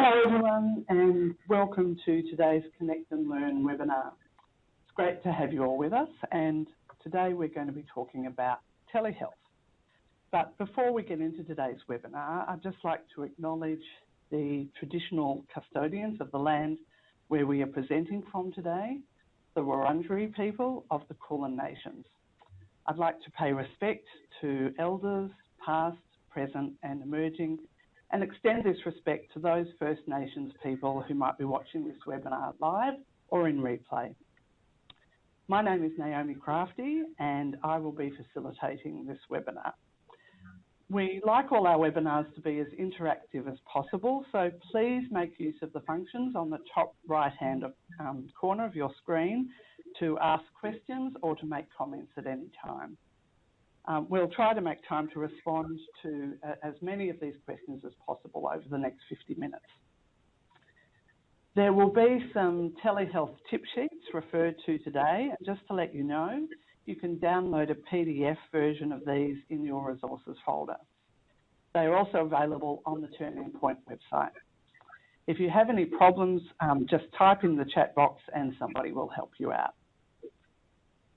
Hello everyone and welcome to today's Connect and Learn webinar. It's great to have you all with us, and today we're going to be talking about telehealth. But before we get into today's webinar, I'd just like to acknowledge the traditional custodians of the land where we are presenting from today, the Wurundjeri people of the Kulin Nations. I'd like to pay respect to elders, past, present and emerging, and extend this respect to those First Nations people who might be watching this webinar live or in replay. My name is Naomi Crafty and I will be facilitating this webinar. We like all our webinars to be as interactive as possible, so please make use of the functions on the top right-hand corner of your screen to ask questions or to make comments at any time. We'll try to make time to respond to as many of these questions as possible over the next 50 minutes. There will be some telehealth tip sheets referred to today. And just to let you know, you can download a PDF version of these in your resources folder. They are also available on the Turning Point website. If you have any problems, just type in the chat box and somebody will help you out.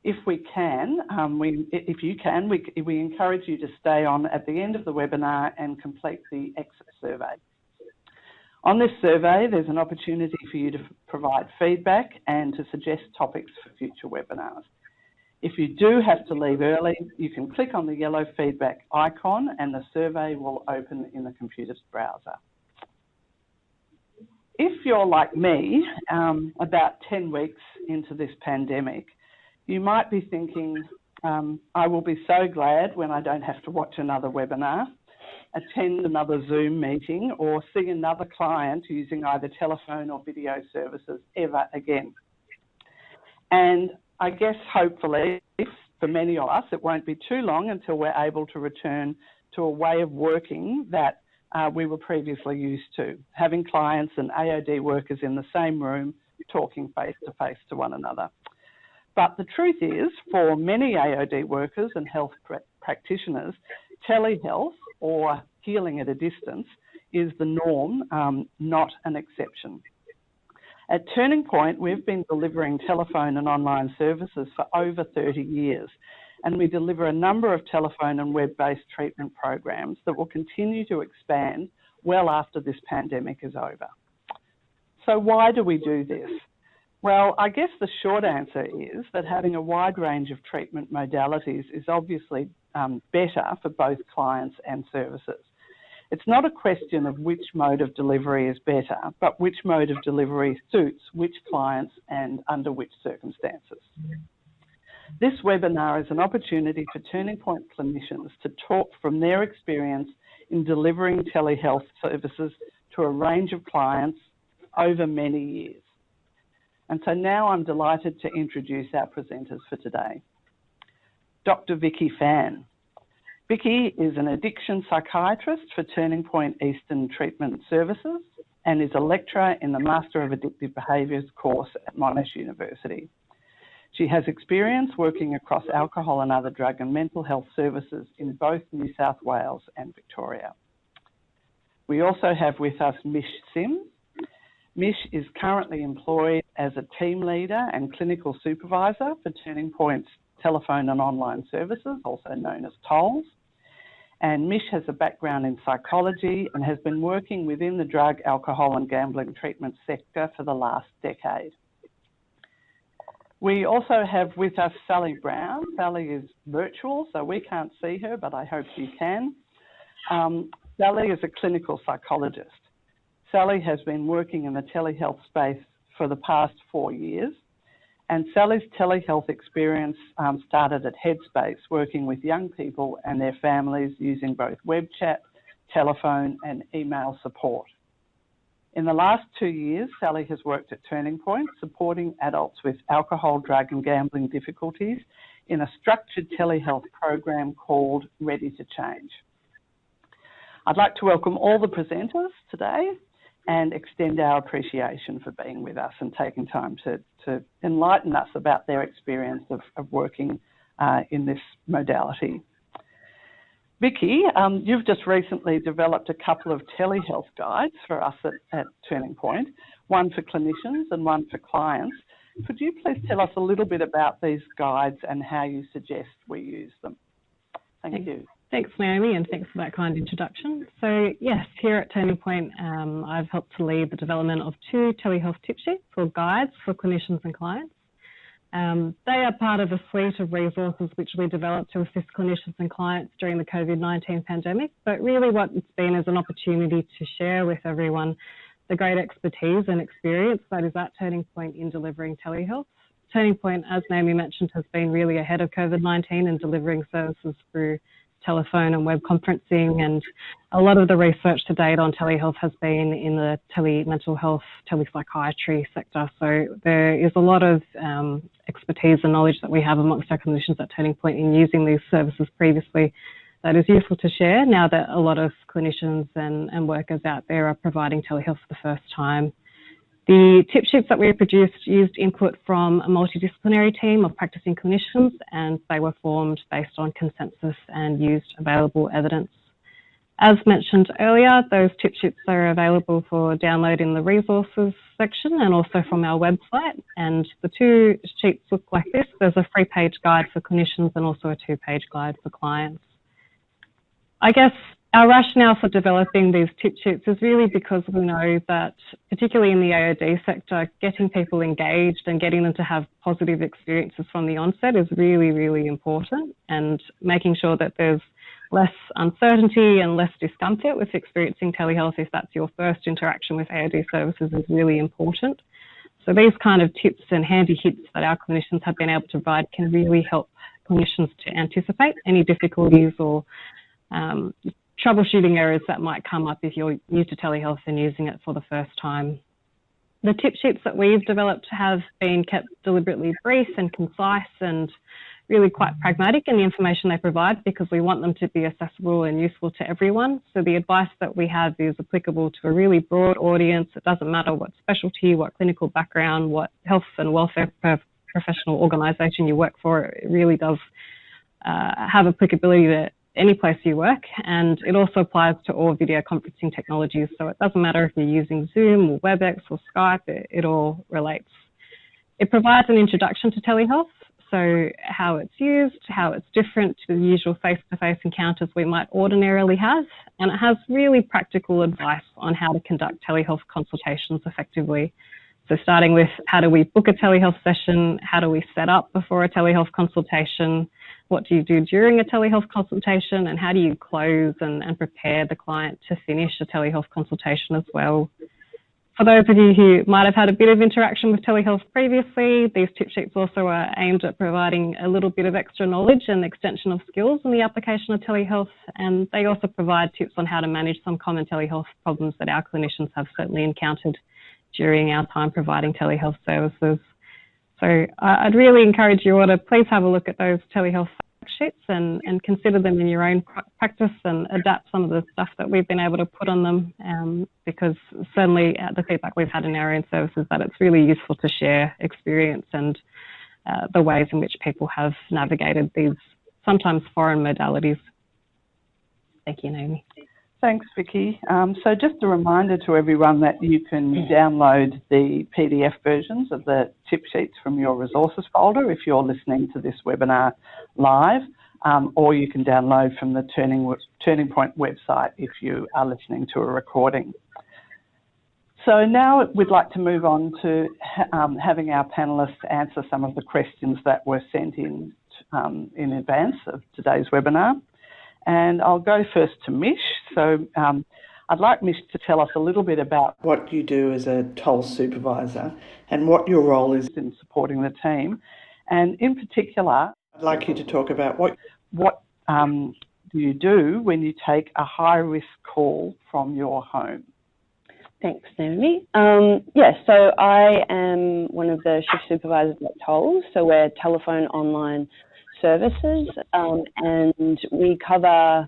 If we can, we encourage you to stay on at the end of the webinar and complete the exit survey. On this survey, there's an opportunity for you to provide feedback and to suggest topics for future webinars. If you do have to leave early, you can click on the yellow feedback icon and the survey will open in the computer's browser. If you're like me, about 10 weeks into this pandemic, you might be thinking, I will be so glad when I don't have to watch another webinar, attend another Zoom meeting, or see another client using either telephone or video services ever again. And I guess hopefully, for many of us, it won't be too long until we're able to return to a way of working that we were previously used to, having clients and AOD workers in the same room, talking face-to-face to one another. But the truth is, for many AOD workers and health practitioners, telehealth, or healing at a distance, is the norm, not an exception. At Turning Point, we've been delivering telephone and online services for over 30 years, and we deliver a number of telephone and web-based treatment programs that will continue to expand well after this pandemic is over. So why do we do this? Well, I guess the short answer is that having a wide range of treatment modalities is obviously better for both clients and services. It's not a question of which mode of delivery is better, but which mode of delivery suits which clients and under which circumstances. This webinar is an opportunity for Turning Point clinicians to talk from their experience in delivering telehealth services to a range of clients over many years. And so now I'm delighted to introduce our presenters for today. Dr. Vicky Fan. Vicky is an addiction psychiatrist for Turning Point Eastern Treatment Services and is a lecturer in the Master of Addictive Behaviours course at Monash University. She has experience working across alcohol and other drug and mental health services in both New South Wales and Victoria. We also have with us Mish Sims. Mish is currently employed as a team leader and clinical supervisor for Turning Point's telephone and online services, also known as TOLS. And Mish has a background in psychology and has been working within the drug, alcohol and gambling treatment sector for the last decade. We also have with us Sally Brown. Sally is virtual, so we can't see her, but I hope you can. Sally is a clinical psychologist. Sally has been working in the telehealth space for the past 4 years, and Sally's telehealth experience started at Headspace, working with young people and their families using both web chat, telephone and email support. In the last 2 years, Sally has worked at Turning Point, supporting adults with alcohol, drug and gambling difficulties in a structured telehealth program called Ready to Change. I'd like to welcome all the presenters today and extend our appreciation for being with us and taking time to enlighten us about their experience of working in this modality. Vicky, you've just recently developed a couple of telehealth guides for us at Turning Point, one for clinicians and one for clients. Could you please tell us a little bit about these guides and how you suggest we use them? Thank you. Thanks, Naomi, and thanks for that kind introduction. So, yes, here at Turning Point, I've helped to lead the development of 2 telehealth tip sheets or guides for clinicians and clients. They are part of a suite of resources which we developed to assist clinicians and clients during the COVID-19 pandemic, but really what it's been is an opportunity to share with everyone the great expertise and experience that is at Turning Point in delivering telehealth. Turning Point, as Naomi mentioned, has been really ahead of COVID-19 in delivering services through telephone and web conferencing, and a lot of the research to date on telehealth has been in the mental health, telepsychiatry sector. So there is a lot of expertise and knowledge that we have amongst our clinicians at Turning Point in using these services previously that is useful to share now that a lot of clinicians and workers out there are providing telehealth for the first time. The tip sheets that we produced used input from a multidisciplinary team of practicing clinicians, and they were formed based on consensus and used available evidence. As mentioned earlier, those tip sheets are available for download in the resources section and also from our website. And the 2 sheets look like this. There's a 3-page guide for clinicians and also a 2-page guide for clients. I guess our rationale for developing these tip sheets is really because we know that, particularly in the AOD sector, getting people engaged and getting them to have positive experiences from the onset is really, really important, and making sure that there's less uncertainty and less discomfort with experiencing telehealth if that's your first interaction with AOD services is really important. So these kind of tips and handy hints that our clinicians have been able to provide can really help clinicians to anticipate any difficulties or troubleshooting errors that might come up if you're new to telehealth and using it for the first time. The tip sheets that we've developed have been kept deliberately brief and concise and really quite pragmatic in the information they provide, because we want them to be accessible and useful to everyone. So the advice that we have is applicable to a really broad audience. It doesn't matter what specialty, what clinical background, what health and welfare professional organisation you work for. It really does have applicability to any place you work, and it also applies to all video conferencing technologies. So it doesn't matter if you're using Zoom or WebEx or Skype, it all relates. It provides an introduction to telehealth, so how it's used, how it's different to the usual face-to-face encounters we might ordinarily have, and it has really practical advice on how to conduct telehealth consultations effectively. So starting with how do we book a telehealth session, how do we set up before a telehealth consultation, what do you do during a telehealth consultation, and how do you close and prepare the client to finish a telehealth consultation as well. For those of you who might have had a bit of interaction with telehealth previously, these tip sheets also are aimed at providing a little bit of extra knowledge and extension of skills in the application of telehealth, and they also provide tips on how to manage some common telehealth problems that our clinicians have certainly encountered during our time providing telehealth services. So I'd really encourage you all to please have a look at those telehealth fact sheets and consider them in your own practice and adapt some of the stuff that we've been able to put on them, because certainly the feedback we've had in our own services that it's really useful to share experience and the ways in which people have navigated these sometimes foreign modalities. Thank you, Naomi. Thanks, Vicky. So just a reminder to everyone that you can download the PDF versions of the tip sheets from your resources folder if you're listening to this webinar live, or you can download from the Turning Point website if you are listening to a recording. So now we'd like to move on to having our panellists answer some of the questions that were sent in advance of today's webinar. And I'll go first to Mish. So I'd like Mish to tell us a little bit about what you do as a TOL supervisor and what your role is in supporting the team. And in particular, I'd like you to talk about what do you do when you take a high-risk call from your home? Thanks, Naomi. So I am one of the shift supervisors at TOL. So we're telephone online services, and we cover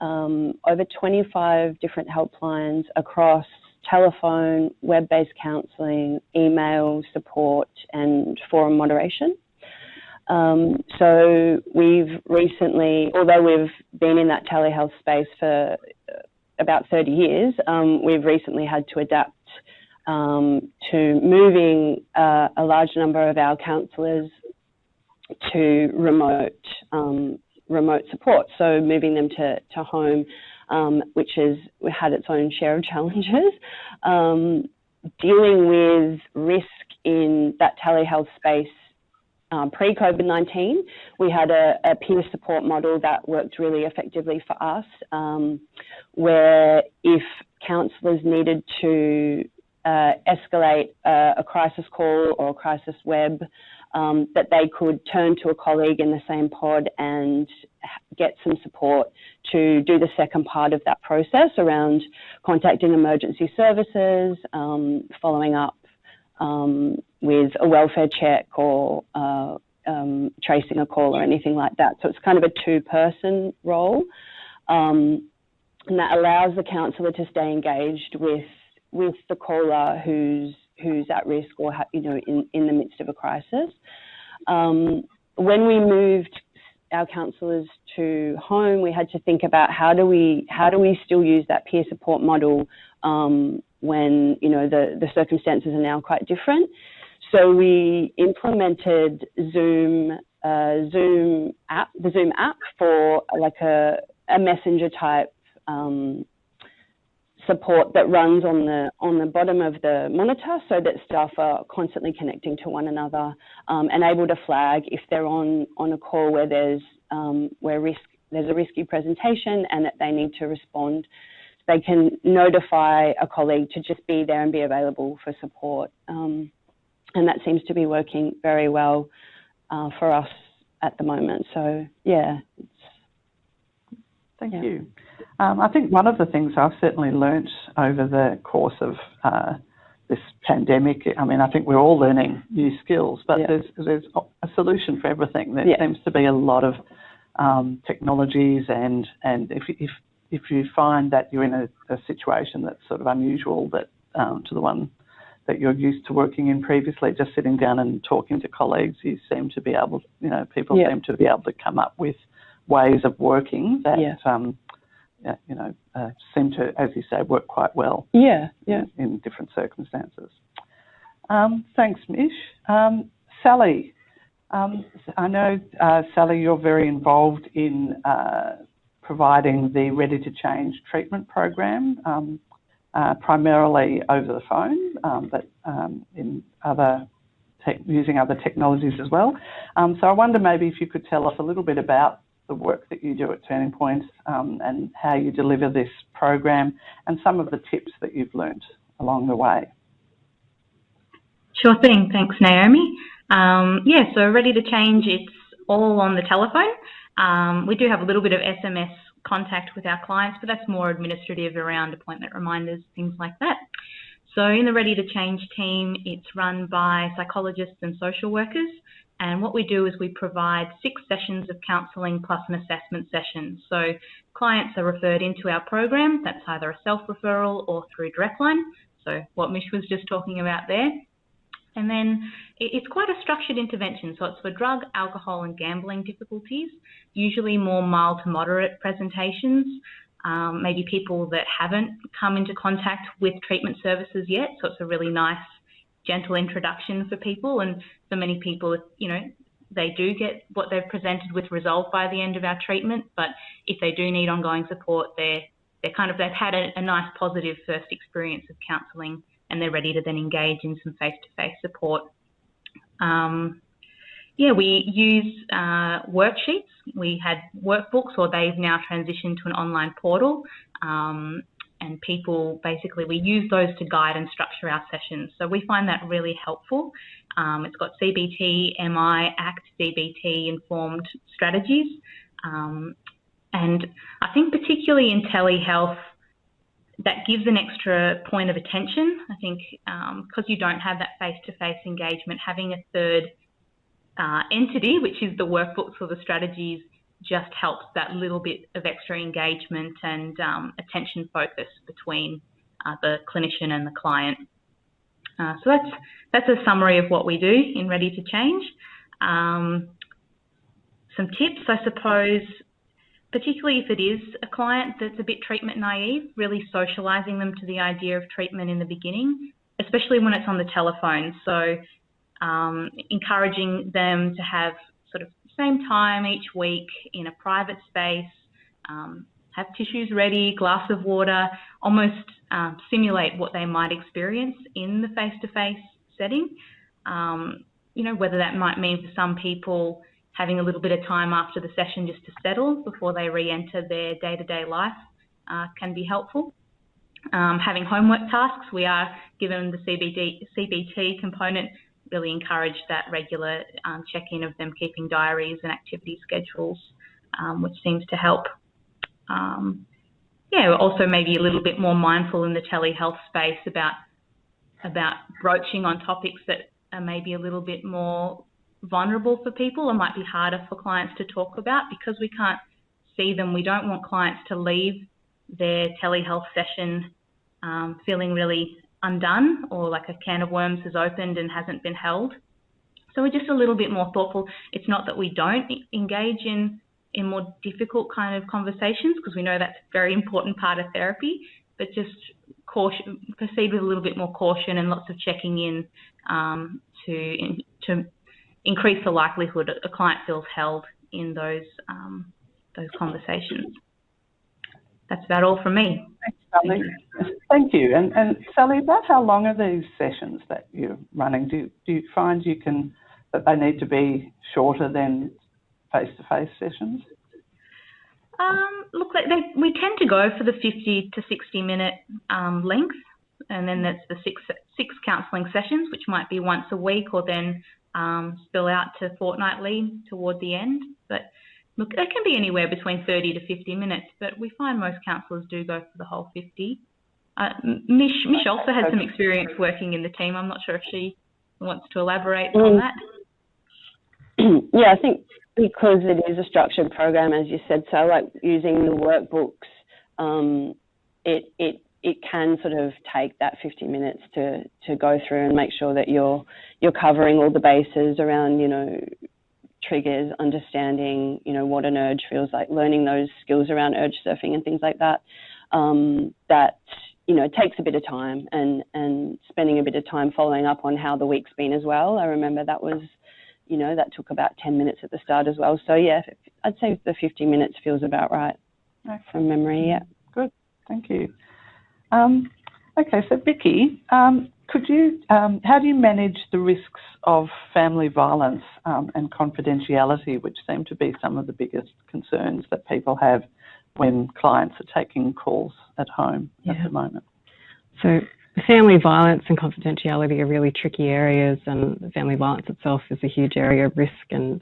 over 25 different helplines across telephone, web-based counselling, email support, and forum moderation. So we've recently, although we've been in that telehealth space for about 30 years, we've recently had to adapt to moving a large number of our counsellors to remote support, so moving them to home, which has had its own share of challenges. Dealing with risk in that telehealth space pre-COVID-19, we had a peer support model that worked really effectively for us, where if counsellors needed to escalate a crisis call or a crisis web, that they could turn to a colleague in the same pod and get some support to do the second part of that process around contacting emergency services, following up with a welfare check or tracing a call or anything like that. So it's kind of a two-person role, and that allows the counsellor to stay engaged with the caller who's at risk or in the midst of a crisis. When we moved our counsellors to home, we had to think about how do we still use that peer support model when the circumstances are now quite different. So we implemented the Zoom app for like a messenger type support that runs on the bottom of the monitor, so that staff are constantly connecting to one another, and able to flag if they're on a call where there's a risky presentation and that they need to respond. They can notify a colleague to just be there and be available for support, and that seems to be working very well for us at the moment. So yeah. Thank you. I think one of the things I've certainly learnt over the course of this pandemic, I think we're all learning new skills, but there's a solution for everything. There seems to be a lot of technologies, and if you find that you're in a situation that's sort of unusual to the one that you're used to working in previously, just sitting down and talking to colleagues, you seem to be able, people seem to be able to come up with ways of working that seem to, as you say, work quite well in different circumstances. Thanks, Mish. Sally, I know, Sally, you're very involved in providing the Ready to Change treatment program, primarily over the phone, but in using other technologies as well. So I wonder maybe if you could tell us a little bit about the work that you do at Turning Point, and how you deliver this program, and some of the tips that you've learnt along the way. Sure thing. Thanks, Naomi. So Ready to Change, it's all on the telephone. We do have a little bit of SMS contact with our clients, but that's more administrative around appointment reminders, things like that. So in the Ready to Change team, it's run by psychologists and social workers. And what we do is we provide 6 sessions of counselling plus an assessment session. So clients are referred into our program. That's either a self-referral or through direct line. So what Mish was just talking about there. And then it's quite a structured intervention. So it's for drug, alcohol and gambling difficulties, usually more mild to moderate presentations, maybe people that haven't come into contact with treatment services yet. So it's a really nice, gentle introduction for people. And for many people, they do get what they've presented with resolved by the end of our treatment. But if they do need ongoing support, they've had a nice positive first experience of counselling, and they're ready to then engage in some face-to-face support. We use worksheets. We had workbooks, or they've now transitioned to an online portal. And people, basically, we use those to guide and structure our sessions. So we find that really helpful. It's got CBT, MI, ACT, DBT informed strategies. And I think particularly in telehealth, that gives an extra point of attention. I think because you don't have that face-to-face engagement, having a third entity, which is the workbooks or the strategies, just helps that little bit of extra engagement and attention focus between the clinician and the client. So that's a summary of what we do in Ready to Change. some tips, I suppose, particularly if it is a client that's a bit treatment naive, really socialising them to the idea of treatment in the beginning, especially when it's on the telephone. So encouraging them to have sort of same time each week in a private space, have tissues ready, glass of water, almost simulate what they might experience in the face-to-face setting. You know, whether that might mean for some people having a little bit of time after the session just to settle before they re-enter their day-to-day life can be helpful. Having homework tasks, we are given the CBT component, really encourage that regular check-in of them keeping diaries and activity schedules, which seems to help. Yeah, also maybe a little bit more mindful in the telehealth space about broaching on topics that are maybe a little bit more vulnerable for people or might be harder for clients to talk about because we can't see them. We don't want clients to leave their telehealth session feeling really undone or like a can of worms has opened and hasn't been held. So we're just a little bit more thoughtful. It's not that we don't engage in more difficult kind of conversations because we know that's a very important part of therapy, but just proceed with a little bit more caution and lots of checking in to increase the likelihood a client feels held in those conversations. That's about all from me. Thanks, Sally. Thank you. And Sally, about how long are these sessions that you're running? Do you find that they need to be shorter than face-to-face sessions? Look, we tend to go for the 50 to 60-minute length, and then that's the six counselling sessions, which might be once a week or then spill out to fortnightly toward the end. But look, it can be anywhere between 30 to 50 minutes, but we find most counsellors do go for the whole 50. Mish also has some experience working in the team. I'm not sure if she wants to elaborate on that. Yeah, I think because it is a structured program, as you said, so like using the workbooks, it can sort of take that 50 minutes to go through and make sure that you're covering all the bases around, you know, triggers, understanding, you know, what an urge feels like, learning those skills around urge surfing and things like that. That, you know, takes a bit of time and spending a bit of time following up on how the week's been as well. I remember that was, you know, that took about 10 minutes at the start as well. So yeah, I'd say the 50 minutes feels about right from memory, yeah. Good, thank you. Okay, so Vicky, could you, how do you manage the risks of family violence and confidentiality, which seem to be some of the biggest concerns that people have when clients are taking calls at home at the moment? So family violence and confidentiality are really tricky areas, and family violence itself is a huge area of risk. And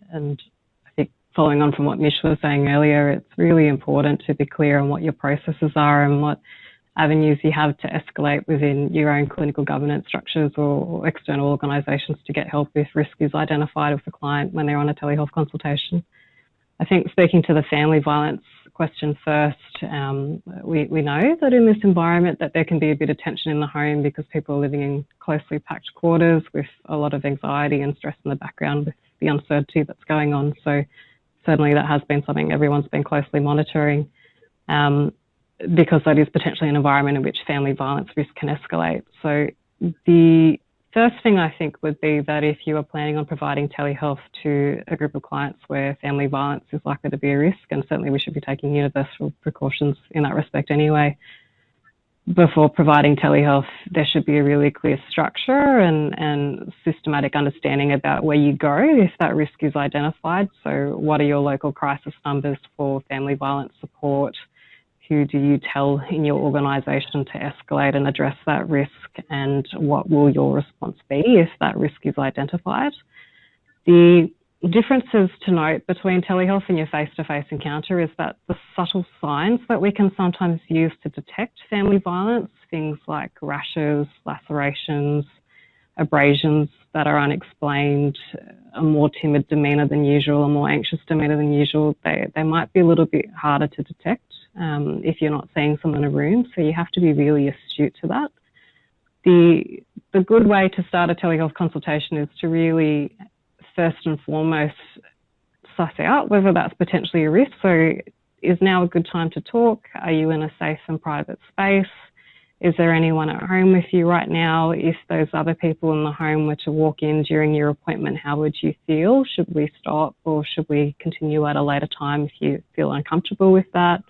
I think following on from what Mish was saying earlier, it's really important to be clear on what your processes are and what avenues you have to escalate within your own clinical governance structures or external organisations to get help if risk is identified with the client when they're on a telehealth consultation. I think speaking to the family violence question first, we know that in this environment that there can be a bit of tension in the home because people are living in closely packed quarters with a lot of anxiety and stress in the background with the uncertainty that's going on. So certainly that has been something everyone's been closely monitoring. Because that is potentially an environment in which family violence risk can escalate. So the first thing I think would be that if you are planning on providing telehealth to a group of clients where family violence is likely to be a risk, and certainly we should be taking universal precautions in that respect anyway, before providing telehealth, there should be a really clear structure and systematic understanding about where you go if that risk is identified. So what are your local crisis numbers for family violence support? Who do you tell in your organisation to escalate and address that risk, and what will your response be if that risk is identified? The differences to note between telehealth and your face-to-face encounter is that the subtle signs that we can sometimes use to detect family violence, things like rashes, lacerations, abrasions that are unexplained, a more timid demeanour than usual, a more anxious demeanour than usual, they might be a little bit harder to detect if you're not seeing them in a room. So you have to be really astute to that. The good way to start a telehealth consultation is to really, first and foremost, suss out whether that's potentially a risk. So is now a good time to talk? Are you in a safe and private space? Is there anyone at home with you right now? If those other people in the home were to walk in during your appointment, how would you feel? Should we stop or should we continue at a later time if you feel uncomfortable with that?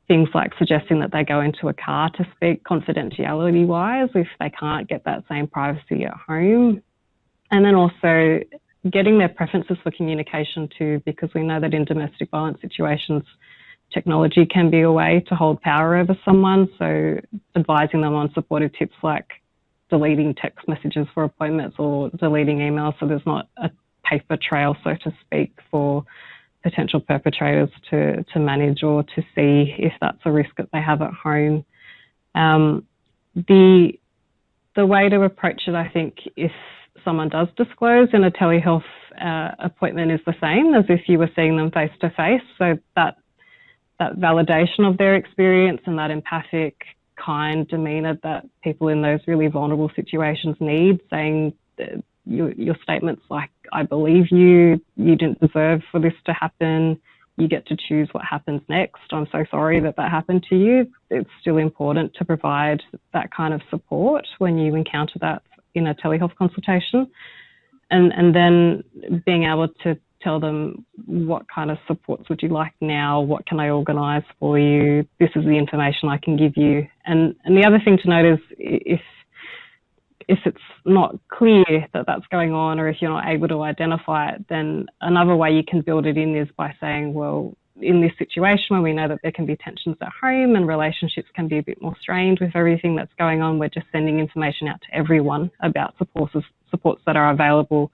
Things like suggesting that they go into a car to speak confidentiality-wise if they can't get that same privacy at home. And then also getting their preferences for communication too, because we know that in domestic violence situations, technology can be a way to hold power over someone. So advising them on supportive tips like deleting text messages for appointments or deleting emails so there's not a paper trail, so to speak, for potential perpetrators to manage or to see if that's a risk that they have at home. The way to approach it, I think, if someone does disclose in a telehealth appointment is the same as if you were seeing them face to face. So that validation of their experience and that empathic, kind demeanour that people in those really vulnerable situations need, saying your statements like, I believe you didn't deserve for this to happen, you get to choose what happens next, I'm so sorry that happened to you. It's still important to provide that kind of support when you encounter that in a telehealth consultation. And then being able to tell them what kind of supports would you like now, what can I organise for you, this is the information I can give you. And the other thing to note is if it's not clear that that's going on or if you're not able to identify it, then another way you can build it in is by saying, well, in this situation where we know that there can be tensions at home and relationships can be a bit more strained with everything that's going on, we're just sending information out to everyone about supports that are available.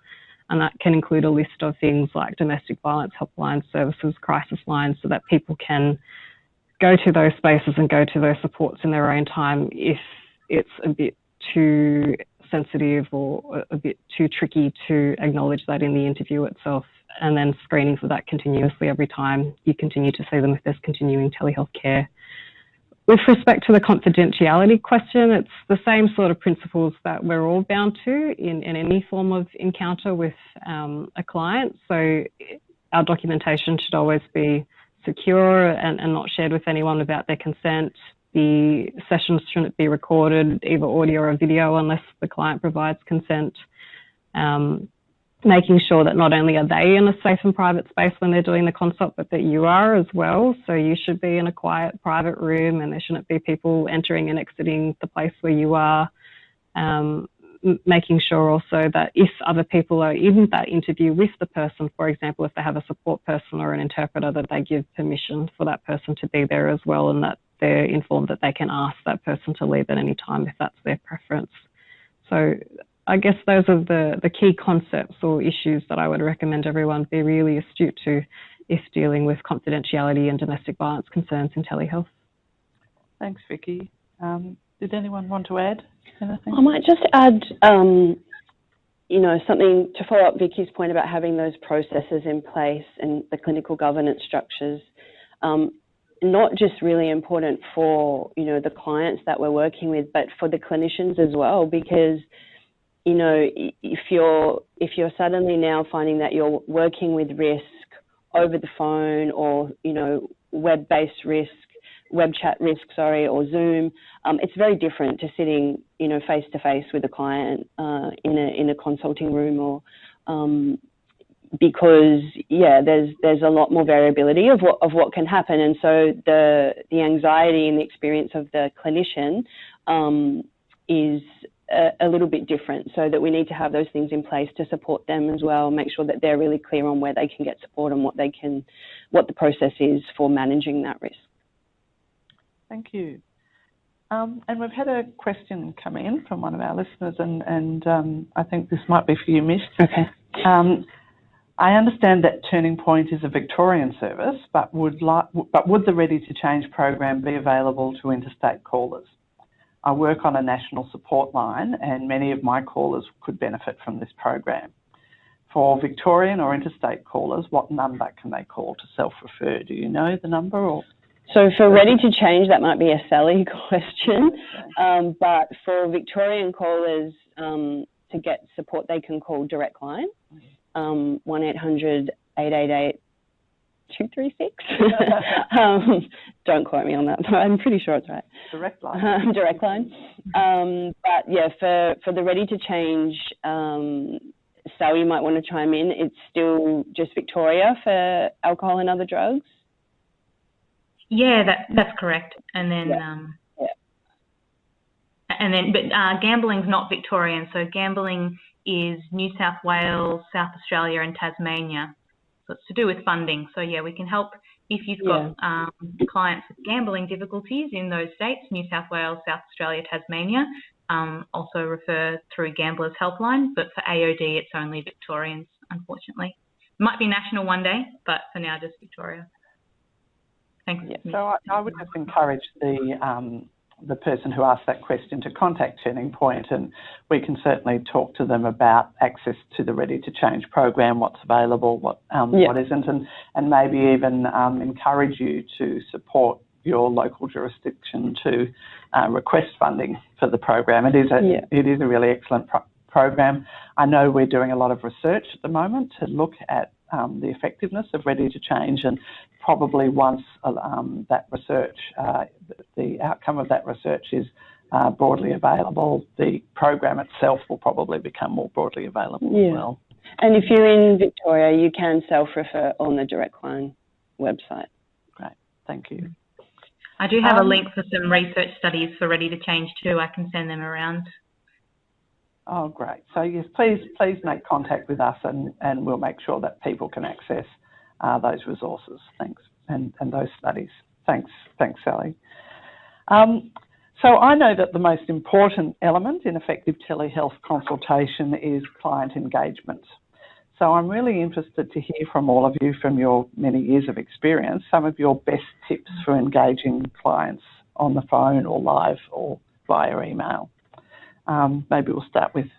And that can include a list of things like domestic violence helpline services, crisis lines, so that people can go to those spaces and go to those supports in their own time if it's a bit too sensitive or a bit too tricky to acknowledge that in the interview itself, and then screening for that continuously every time you continue to see them if there's continuing telehealth care. With respect to the confidentiality question, it's the same sort of principles that we're all bound to in any form of encounter with a client. So our documentation should always be secure and not shared with anyone without their consent. The sessions shouldn't be recorded, either audio or video, unless the client provides consent. Making sure that not only are they in a safe and private space when they're doing the consult, but that you are as well. So you should be in a quiet, private room and there shouldn't be people entering and exiting the place where you are. Making sure also that if other people are in that interview with the person, for example, if they have a support person or an interpreter, that they give permission for that person to be there as well, and that they're informed that they can ask that person to leave at any time if that's their preference. So I guess those are the key concepts or issues that I would recommend everyone be really astute to if dealing with confidentiality and domestic violence concerns in telehealth. Thanks, Vicky. Did anyone want to add anything? I might just add, something to follow up Vicky's point about having those processes in place and the clinical governance structures. Not just really important for, the clients that we're working with, but for the clinicians as well, because if you're suddenly now finding that you're working with risk over the phone or, web-based risk, web chat risk, or Zoom, it's very different to sitting, face-to-face with a client in a consulting room or because, there's a lot more variability of what can happen. And so the anxiety and the experience of the clinician is a little bit different, so that we need to have those things in place to support them as well, make sure that they're really clear on where they can get support and what the process is for managing that risk. Thank you. And we've had a question come in from one of our listeners, and I think this might be for you, Mish. Okay. I understand that Turning Point is a Victorian service, but would the Ready to Change program be available to interstate callers? I work on a national support line and many of my callers could benefit from this program. For Victorian or interstate callers, what number can they call to self-refer? Do you know the number? Or? So for Ready to Change, that might be a Sally question, but for Victorian callers to get support, they can call direct line, 1800 888-236. Don't quote me on that, but I'm pretty sure it's right. Direct line. Direct line. But yeah, for the Ready to Change, Sal, you might want to chime in. It's still just Victoria for alcohol and other drugs? Yeah, that's correct. And then, but gambling's not Victorian. So gambling is New South Wales, South Australia, and Tasmania. So it's to do with funding. So yeah, we can help if you've got clients with gambling difficulties in those states, New South Wales, South Australia, Tasmania. Also refer through Gamblers Helpline, but for AOD, it's only Victorians, unfortunately. Might be national one day, but for now, just Victoria. Thanks. Yeah, so I would just encourage the person who asked that question to contact Turning Point, and we can certainly talk to them about access to the Ready to Change program, what's available, what isn't, and maybe even encourage you to support your local jurisdiction to request funding for the program. It is a really excellent program. I know we're doing a lot of research at the moment to look at the effectiveness of Ready to Change, and probably once that research, the outcome of that research is broadly available, the program itself will probably become more broadly available as well. And if you're in Victoria, you can self-refer on the Direct Line website. Great, thank you. I do have a link for some research studies for Ready to Change too. I can send them around. Oh, great. So yes, please make contact with us, and we'll make sure that people can access those resources. Thanks, and those studies. Thanks, Sally. So I know that the most important element in effective telehealth consultation is client engagement. So I'm really interested to hear from all of you, from your many years of experience, some of your best tips for engaging clients on the phone or live or via email. Maybe we'll start with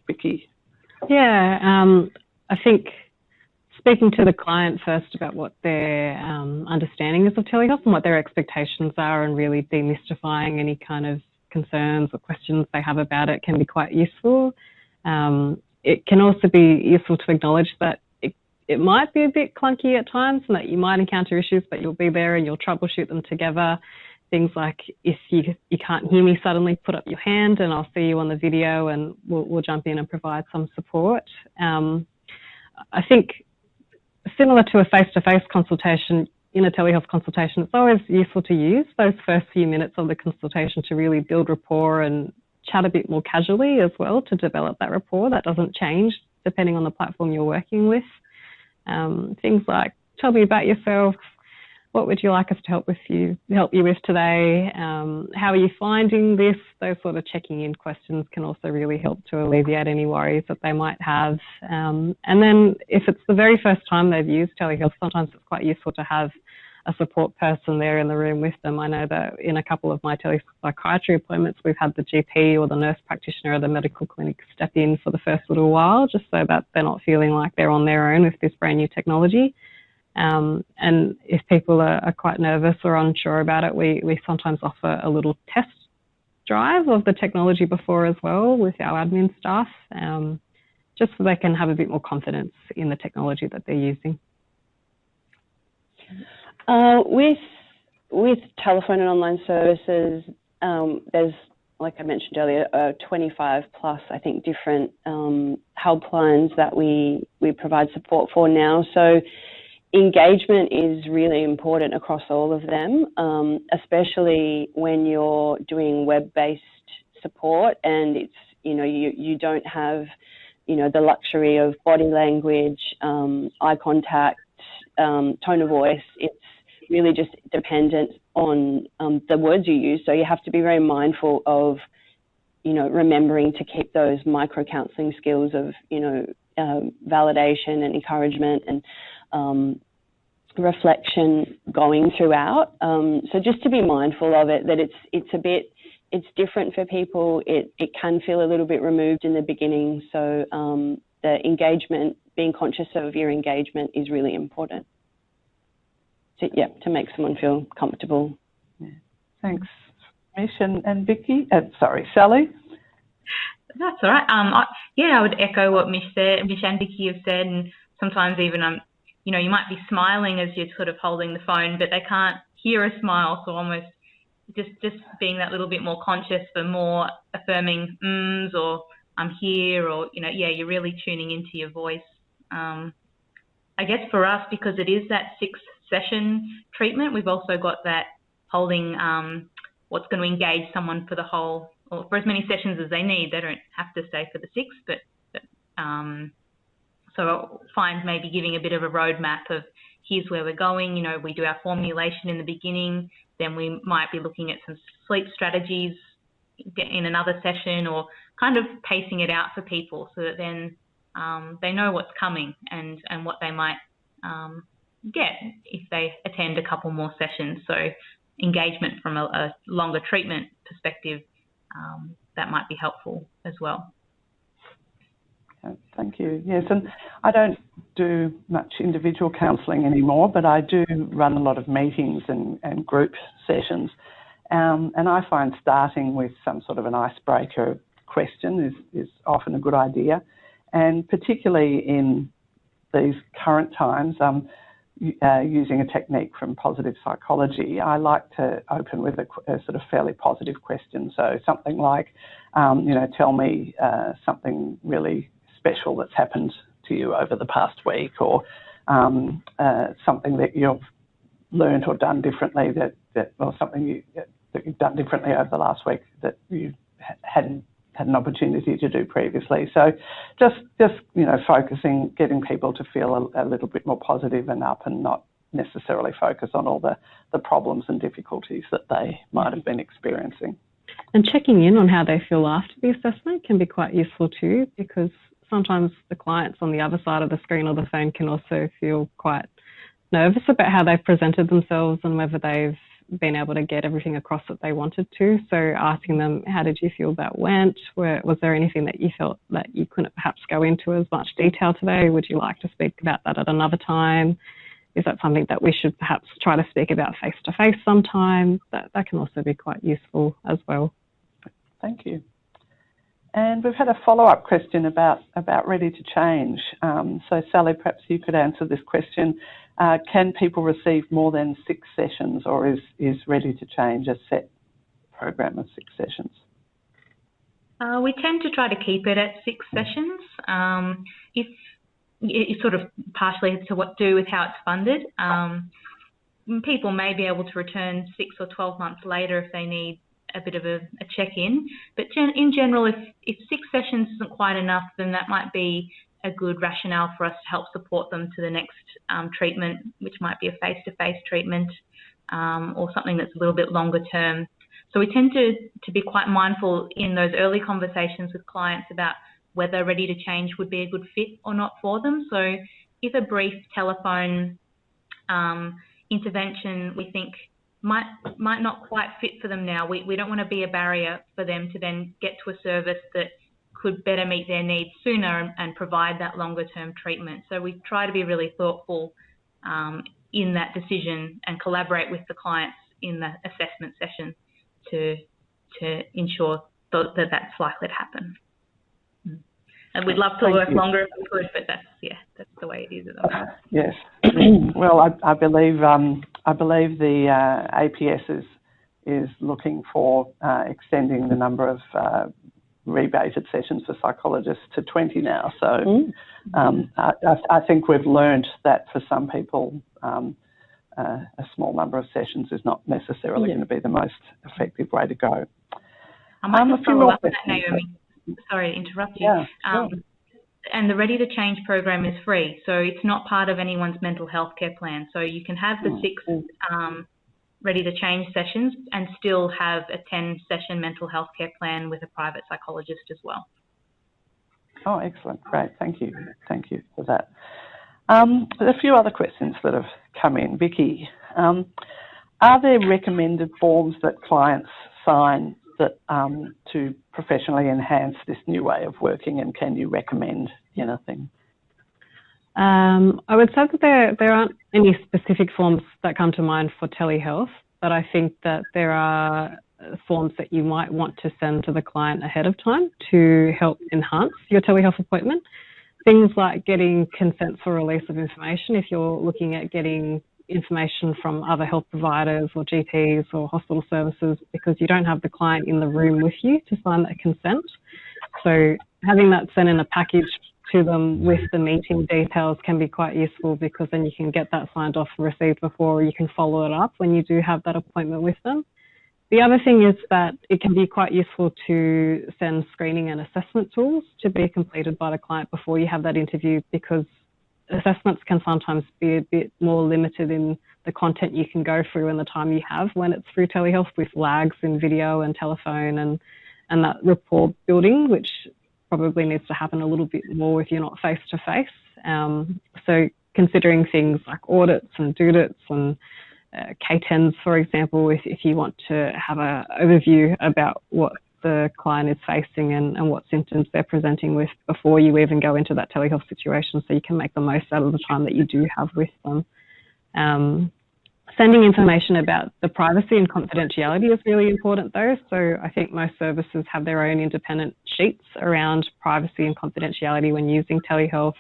Vicky. Yeah, I think speaking to the client first about what their understanding is of telehealth and what their expectations are, and really demystifying any kind of concerns or questions they have about it can be quite useful. It can also be useful to acknowledge that it might be a bit clunky at times and that you might encounter issues, but you'll be there and you'll troubleshoot them together. Things like, if you can't hear me suddenly, put up your hand and I'll see you on the video, and we'll jump in and provide some support. I think similar to a face-to-face consultation, in a telehealth consultation, it's always useful to use those first few minutes of the consultation to really build rapport and chat a bit more casually as well, to develop that rapport. That doesn't change depending on the platform you're working with. Things like, tell me about yourself. What would you like us to help you with today? How are you finding this? Those sort of checking in questions can also really help to alleviate any worries that they might have. And then if it's the very first time they've used telehealth, sometimes it's quite useful to have a support person there in the room with them. I know that in a couple of my telepsychiatry appointments, we've had the GP or the nurse practitioner or the medical clinic step in for the first little while, just so that they're not feeling like they're on their own with this brand new technology. And if people are quite nervous or unsure about it, we sometimes offer a little test drive of the technology before as well with our admin staff, just so they can have a bit more confidence in the technology that they're using. With telephone and online services, there's, like I mentioned earlier, 25 plus, I think, different helplines that we provide support for now. So engagement is really important across all of them, especially when you're doing web-based support, and it's, you don't have, the luxury of body language, eye contact, tone of voice. It's really just dependent on the words you use. So you have to be very mindful of, remembering to keep those micro-counselling skills of, validation and encouragement and reflection going throughout. So just to be mindful of it, that it's different for people. It can feel a little bit removed in the beginning. So the engagement, being conscious of your engagement is really important. So, to make someone feel comfortable. Yeah. Thanks, Mish and Vicky. Sally. That's all right. I would echo what Mish and Vicky have said, and sometimes even you know, you might be smiling as you're sort of holding the phone, but they can't hear a smile. So almost just being that little bit more conscious for more affirming ums or I'm here, or, you know, yeah, you're really tuning into your voice. I guess for us, because it is that 6-session treatment, we've also got that holding what's going to engage someone for the whole, or for as many sessions as they need. They don't have to stay for the 6, but so I'll find maybe giving a bit of a roadmap of here's where we're going. You know, we do our formulation in the beginning, then we might be looking at some sleep strategies in another session, or kind of pacing it out for people so that then they know what's coming and what they might get if they attend a couple more sessions. So engagement from a longer treatment perspective, that might be helpful as well. Thank you. Yes, and I don't do much individual counselling anymore, but I do run a lot of meetings and group sessions. And I find starting with some sort of an icebreaker question is often a good idea. And particularly in these current times, using a technique from positive psychology, I like to open with a sort of fairly positive question. So something like, you know, tell me something really special that's happened to you over the past week, or something that you've learned or done differently or something that you've done differently over the last week that you hadn't had an opportunity to do previously. So just you know, focusing, getting people to feel a little bit more positive and up, and not necessarily focus on all the problems and difficulties that they might have been experiencing. And checking in on how they feel after the assessment can be quite useful too, because sometimes the clients on the other side of the screen or the phone can also feel quite nervous about how they've presented themselves and whether they've been able to get everything across that they wanted to. So asking them, how did you feel that went? Was there anything that you felt that you couldn't perhaps go into as much detail today? Would you like to speak about that at another time? Is that something that we should perhaps try to speak about face-to-face sometime? That can also be quite useful as well. Thank you. And we've had a follow-up question about ready to change. So Sally, perhaps you could answer this question. Can people receive more than 6 sessions, or is ready to change a set program of 6 sessions? We tend to try to keep it at 6 sessions. If it's sort of partially to what do with how it's funded. People may be able to return 6 or 12 months later if they need a bit of a check-in, but in general, if 6 sessions isn't quite enough, then that might be a good rationale for us to help support them to the next treatment, which might be a face-to-face treatment or something that's a little bit longer term. So we tend to be quite mindful in those early conversations with clients about whether ready to change would be a good fit or not for them. So if a brief telephone intervention we think might not quite fit for them now, we don't want to be a barrier for them to then get to a service that could better meet their needs sooner and provide that longer term treatment. So we try to be really thoughtful in that decision and collaborate with the clients in the assessment session to ensure that that's likely to happen. And we'd love to work longer if we could, but that's the way it is at the moment. Yes. Well, I believe the APS is looking for extending the number of rebated sessions for psychologists to 20 now. So I think we've learned that for some people, a small number of sessions is not necessarily going to be the most effective way to go. I might just follow up on that, Naomi. Sorry to interrupt you. Yeah, sure. And the Ready to Change program is free, so it's not part of anyone's mental health care plan. So you can have the 6 Ready to Change sessions and still have a 10-session mental health care plan with a private psychologist as well. Oh, excellent. Great. Thank you. Thank you for that. There's a few other questions that have come in. Vicky, are there recommended forms that clients sign that to professionally enhance this new way of working, and can you recommend anything? I would say that there aren't any specific forms that come to mind for telehealth, but I think that there are forms that you might want to send to the client ahead of time to help enhance your telehealth appointment. things like getting consent for release of information, if you're looking at getting information from other health providers or GPs or hospital services, because you don't have the client in the room with you to sign that consent. So having that sent in a package to them with the meeting details can be quite useful, because then you can get that signed off and received before, or you can follow it up when you do have that appointment with them. The other thing is that it can be quite useful to send screening and assessment tools to be completed by the client before you have that interview, because assessments can sometimes be a bit more limited in the content you can go through and the time you have when it's through telehealth, with lags in video and telephone and that rapport building, which probably needs to happen a little bit more if you're not face-to-face. So considering things like audits and dudits and K10s, for example, if you want to have an overview about what the client is facing and what symptoms they're presenting with before you even go into that telehealth situation, so you can make the most out of the time that you do have with them. Sending information about the privacy and confidentiality is really important though. So I think most services have their own independent sheets around privacy and confidentiality when using telehealth,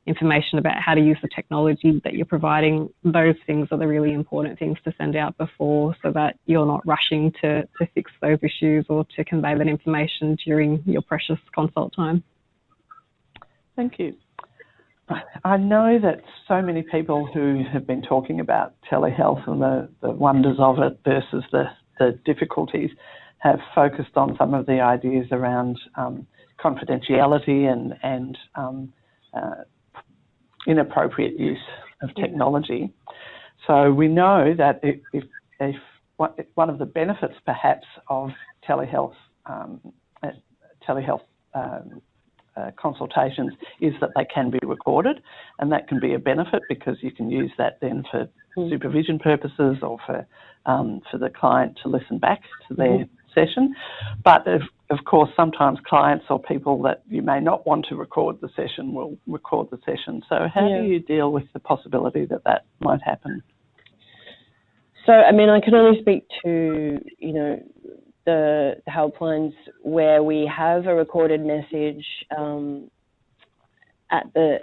information about how to use the technology that you're providing. Those things are the really important things to send out before, so that you're not rushing to fix those issues or to convey that information during your precious consult time. Thank you. I know that so many people who have been talking about telehealth and the wonders of it versus the difficulties have focused on some of the ideas around confidentiality and inappropriate use of technology. So we know that if one of the benefits perhaps of telehealth consultations is that they can be recorded, and that can be a benefit because you can use that then for supervision purposes or for the client to listen back to their session. But of course, sometimes clients or people that you may not want to record the session will record the session. So how do you deal with the possibility that that might happen? So, I mean, I can only speak to, the helplines where we have a recorded message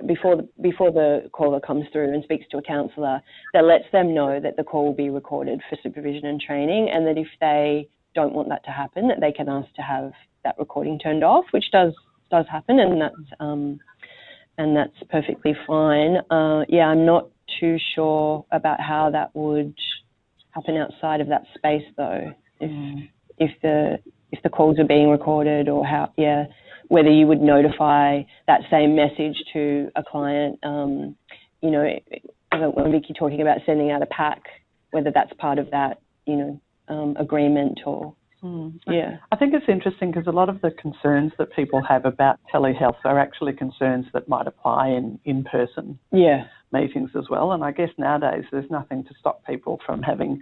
before the caller comes through and speaks to a counsellor, that lets them know that the call will be recorded for supervision and training, and that if they don't want that to happen, that they can ask to have that recording turned off, which does happen, and that's perfectly fine. I'm not too sure about how that would happen outside of that space, though. If the calls are being recorded, or whether you would notify that same message to a client. When Vicky talking about sending out a pack, whether that's part of that, agreement or. I think it's interesting because a lot of the concerns that people have about telehealth are actually concerns that might apply in in-person meetings as well. And I guess nowadays there's nothing to stop people from having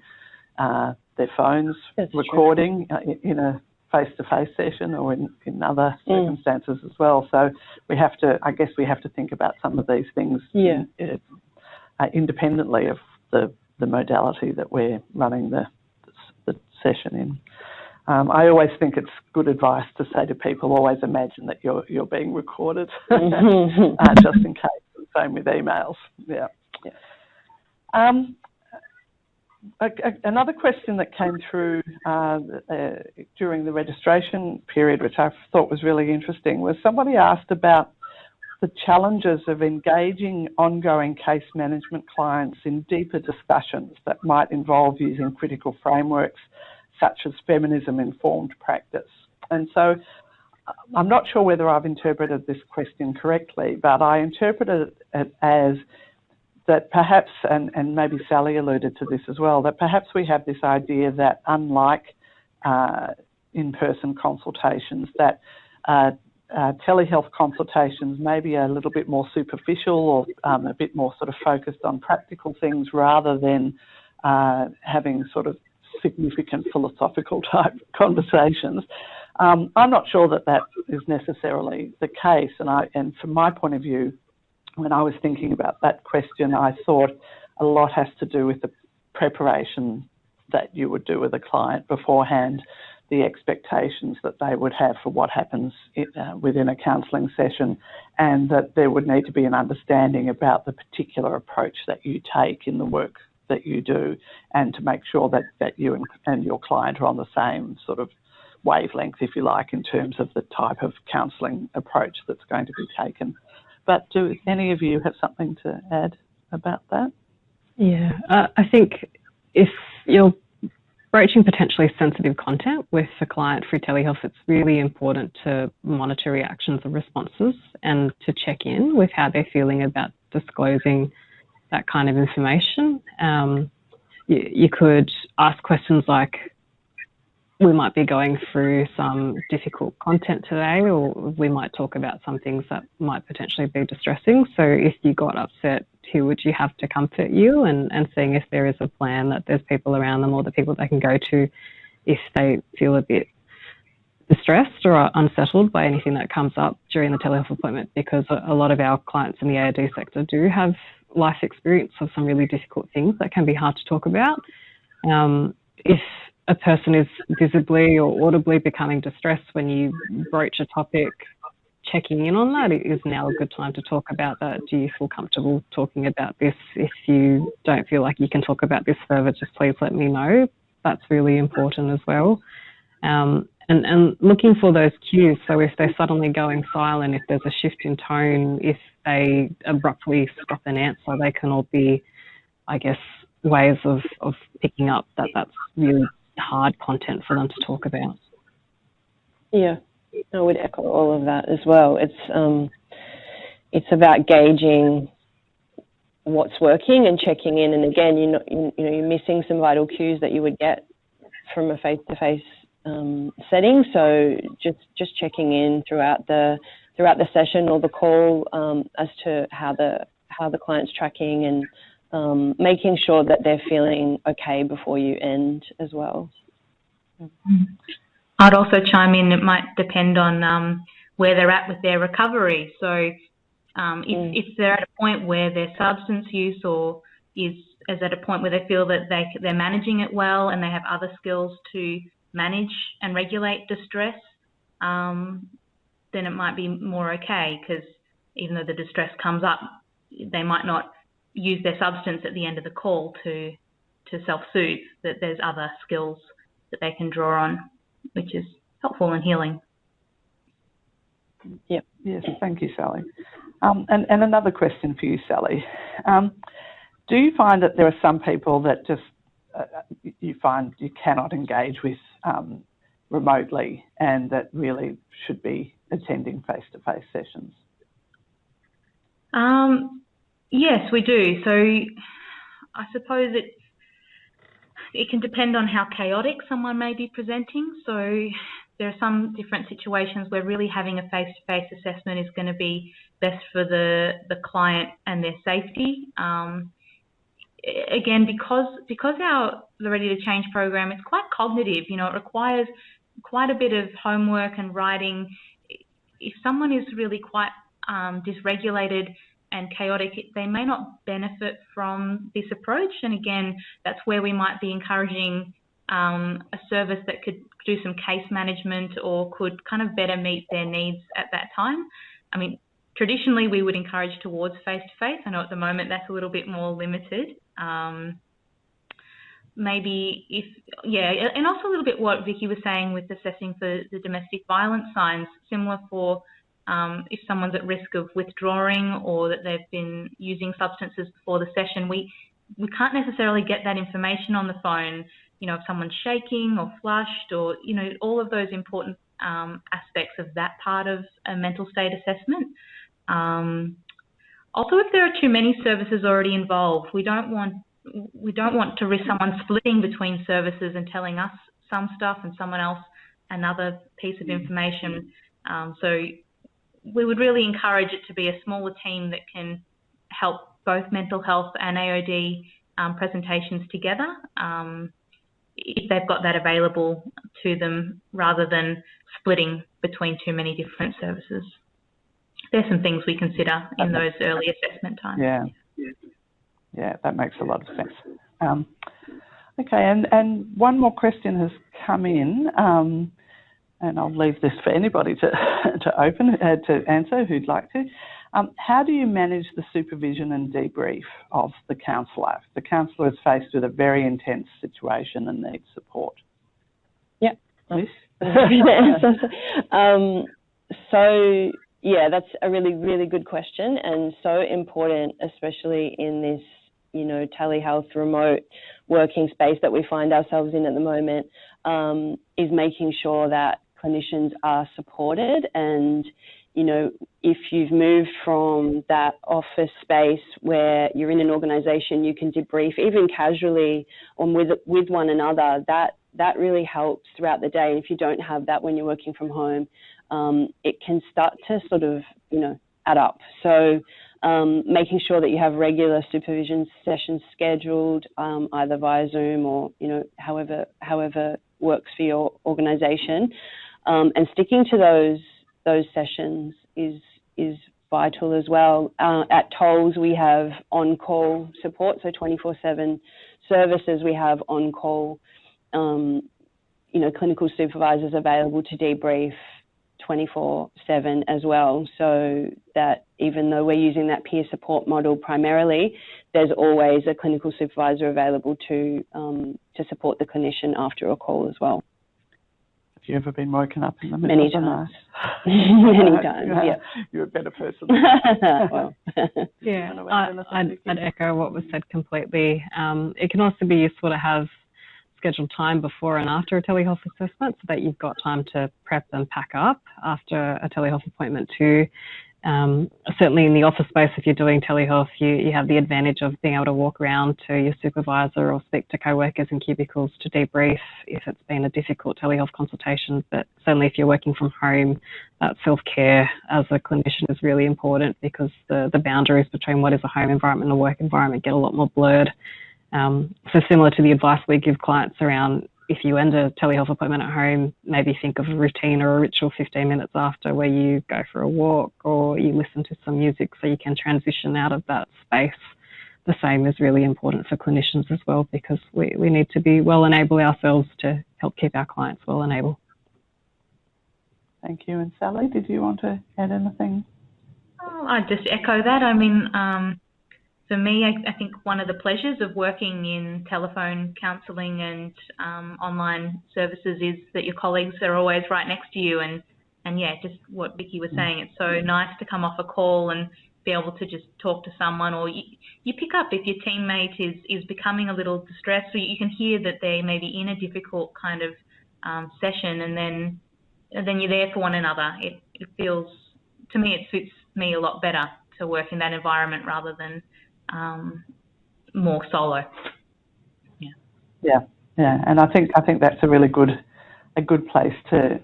their phones recording in a face-to-face session or in other circumstances as well. So we have to think about some of these things independently of the modality that we're running the session in. I always think it's good advice to say to people, always imagine that you're being recorded, just in case. Same with emails. Another question that came through during the registration period, which I thought was really interesting, was somebody asked about the challenges of engaging ongoing case management clients in deeper discussions that might involve using critical frameworks such as feminism-informed practice. And so I'm not sure whether I've interpreted this question correctly, but I interpreted it as that perhaps, and maybe Sally alluded to this as well, that perhaps we have this idea that unlike in-person consultations, that telehealth consultations may be a little bit more superficial or a bit more sort of focused on practical things rather than having sort of significant philosophical type conversations. I'm not sure that is necessarily the case, and from my point of view, when I was thinking about that question, I thought a lot has to do with the preparation that you would do with a client beforehand the expectations that they would have for what happens within a counselling session, and that there would need to be an understanding about the particular approach that you take in the work that you do, and to make sure that you and your client are on the same sort of wavelength, if you like, in terms of the type of counselling approach that's going to be taken. But do any of you have something to add about that? Yeah, I think if you're broaching potentially sensitive content with the client through telehealth, it's really important to monitor reactions and responses and to check in with how they're feeling about disclosing that kind of information. You could ask questions like, we might be going through some difficult content today, or we might talk about some things that might potentially be distressing. So if you got upset, who would you have to comfort you? And seeing if there is a plan, that there's people around them or the people they can go to if they feel a bit distressed or unsettled by anything that comes up during the telehealth appointment, because a lot of our clients in the AOD sector do have life experience of some really difficult things that can be hard to talk about. If a person is visibly or audibly becoming distressed when you broach a topic, checking in on that, it is now a good time to talk about that. Do you feel comfortable talking about this? If you don't feel like you can talk about this further, just please let me know. That's really important as well. And looking for those cues. So if they're suddenly going silent, if there's a shift in tone, if they abruptly stop an answer, they can all be, I guess, ways of picking up that that's really hard content for them to talk about. Yeah, I would echo all of that as well. It's about gauging what's working and checking in. And again, you're missing some vital cues that you would get from a face-to-face setting. So just checking in throughout the session or the call as to how the client's tracking, and making sure that they're feeling okay before you end as well. I'd also chime in, it might depend on where they're at with their recovery. So if they're at a point where their substance use is at a point where they feel that they're managing it well and they have other skills to manage and regulate distress, then it might be more okay, because even though the distress comes up, they might not use their substance at the end of the call to self-soothe, that there's other skills that they can draw on, which is helpful in healing. Yep. Yes, thank you, Sally. And another question for you, Sally. Do you find that there are some people that just you find you cannot engage with remotely, and that really should be attending face-to-face sessions? Yes, we do. So I suppose it can depend on how chaotic someone may be presenting. So there are some different situations where really having a face-to-face assessment is going to be best for the client and their safety. Again, because the Ready to Change program, it's quite cognitive. It requires quite a bit of homework and writing. If someone is really quite dysregulated and chaotic, they may not benefit from this approach. And again, that's where we might be encouraging a service that could do some case management or could kind of better meet their needs at that time. I mean, traditionally we would encourage towards face-to-face. I know at the moment that's a little bit more limited. Maybe and also a little bit what Vicky was saying with assessing for the domestic violence signs, similar for if someone's at risk of withdrawing or that they've been using substances before the session. We can't necessarily get that information on the phone. If someone's shaking or flushed, or all of those important aspects of that part of a mental state assessment. Also, if there are too many services already involved, we don't want to risk someone splitting between services and telling us some stuff and someone else another piece of information. So we would really encourage it to be a smaller team that can help both mental health and AOD presentations together, if they've got that available to them, rather than splitting between too many different services. There's some things we consider in those early assessment times. Yeah, that makes a lot of sense. Okay, and one more question has come in, and I'll leave this for anybody to to answer who'd like to. How do you manage the supervision and debrief of the counsellor? The counsellor is faced with a very intense situation and needs support. Yeah. Liz? So, yeah, that's a really, really good question, and so important, especially in this, telehealth remote working space that we find ourselves in at the moment, is making sure that clinicians are supported. And, if you've moved from that office space where you're in an organisation, you can debrief even casually or with one another, that really helps throughout the day. And if you don't have that when you're working from home, it can start to sort of, add up. So making sure that you have regular supervision sessions scheduled, either via Zoom or, however works for your organisation, and sticking to those sessions is vital as well. At Tolls, we have on-call support, so 24/7 services. We have on-call, clinical supervisors available to debrief 24/7 as well, so that even though we're using that peer support model primarily, there's always a clinical supervisor available to support the clinician after a call as well. Have you ever been woken up in the middle of the night? Many times, yeah. You're a better person. Well, yeah, I'd echo what was said completely. It can also be useful to have scheduled time before and after a telehealth assessment so that you've got time to prep and pack up after a telehealth appointment too. Certainly in the office space, if you're doing telehealth, you have the advantage of being able to walk around to your supervisor or speak to co-workers in cubicles to debrief if it's been a difficult telehealth consultation. But certainly if you're working from home, that self-care as a clinician is really important, because the boundaries between what is a home environment and a work environment get a lot more blurred. So similar to the advice we give clients around, if you end a telehealth appointment at home, maybe think of a routine or a ritual 15 minutes after where you go for a walk or you listen to some music so you can transition out of that space. The same is really important for clinicians as well, because we need to be well enabled ourselves to help keep our clients well enabled. Thank you. And Sally, did you want to add anything? I'd just echo that. I mean, for me, I think one of the pleasures of working in telephone counselling and online services is that your colleagues are always right next to you. And yeah, just what Vicky was saying, it's so nice to come off a call and be able to just talk to someone, or you pick up if your teammate is becoming a little distressed, or you can hear that they may be in a difficult kind of session, and then you're there for one another. It feels, to me, it suits me a lot better to work in that environment rather than more solo. Yeah, and I think that's a really good place to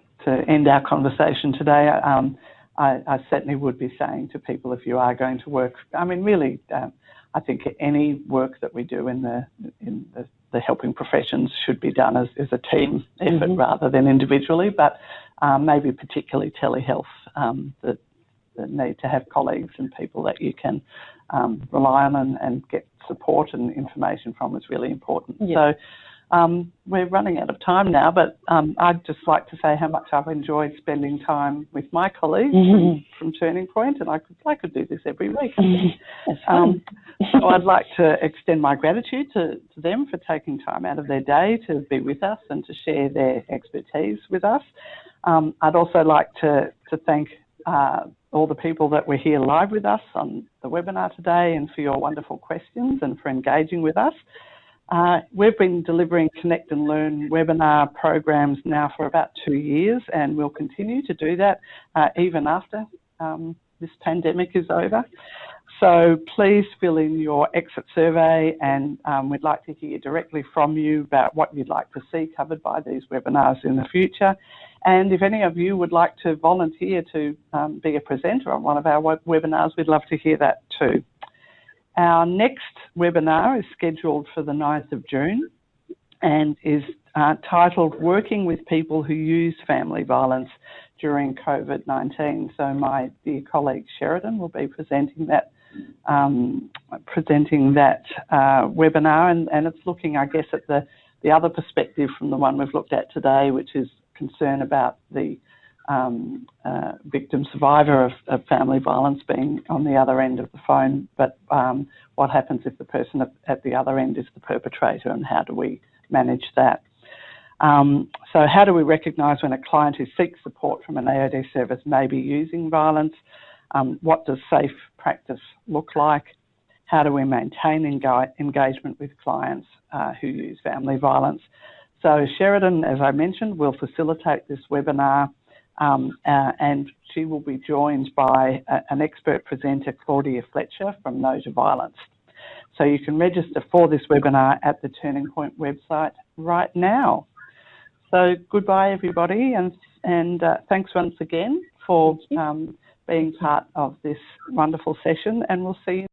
end our conversation today. I certainly would be saying to people, if you are going to work, I mean, really, I think any work that we do in the helping professions should be done as a team effort rather than individually, but maybe particularly telehealth, that need to have colleagues and people that you can rely on and get support and information from is really important. Yeah. So we're running out of time now, but I'd just like to say how much I've enjoyed spending time with my colleagues from Turning Point, and I could do this every week. So I'd like to extend my gratitude to them for taking time out of their day to be with us and to share their expertise with us. I'd also like to thank all the people that were here live with us on the webinar today, and for your wonderful questions and for engaging with us. We've been delivering Connect and Learn webinar programs now for about 2 years, and we'll continue to do that even after this pandemic is over. So please fill in your exit survey, and we'd like to hear directly from you about what you'd like to see covered by these webinars in the future. And if any of you would like to volunteer to be a presenter on one of our webinars, we'd love to hear that too. Our next webinar is scheduled for the 9th of June and is titled Working with People Who Use Family Violence During COVID-19. So my dear colleague Sheridan will be presenting that webinar, and it's looking, I guess, at the the other perspective from the one we've looked at today, which is concern about the victim survivor of family violence being on the other end of the phone, but what happens if the person at the other end is the perpetrator, and how do we manage that? So how do we recognise when a client who seeks support from an AOD service may be using violence? What does safe practice look like? How do we maintain engagement with clients who use family violence? So Sheridan, as I mentioned, will facilitate this webinar, and she will be joined by an expert presenter, Claudia Fletcher from No to Violence. So you can register for this webinar at the Turning Point website right now. So goodbye, everybody, and thanks once again for being part of this wonderful session, and we'll see you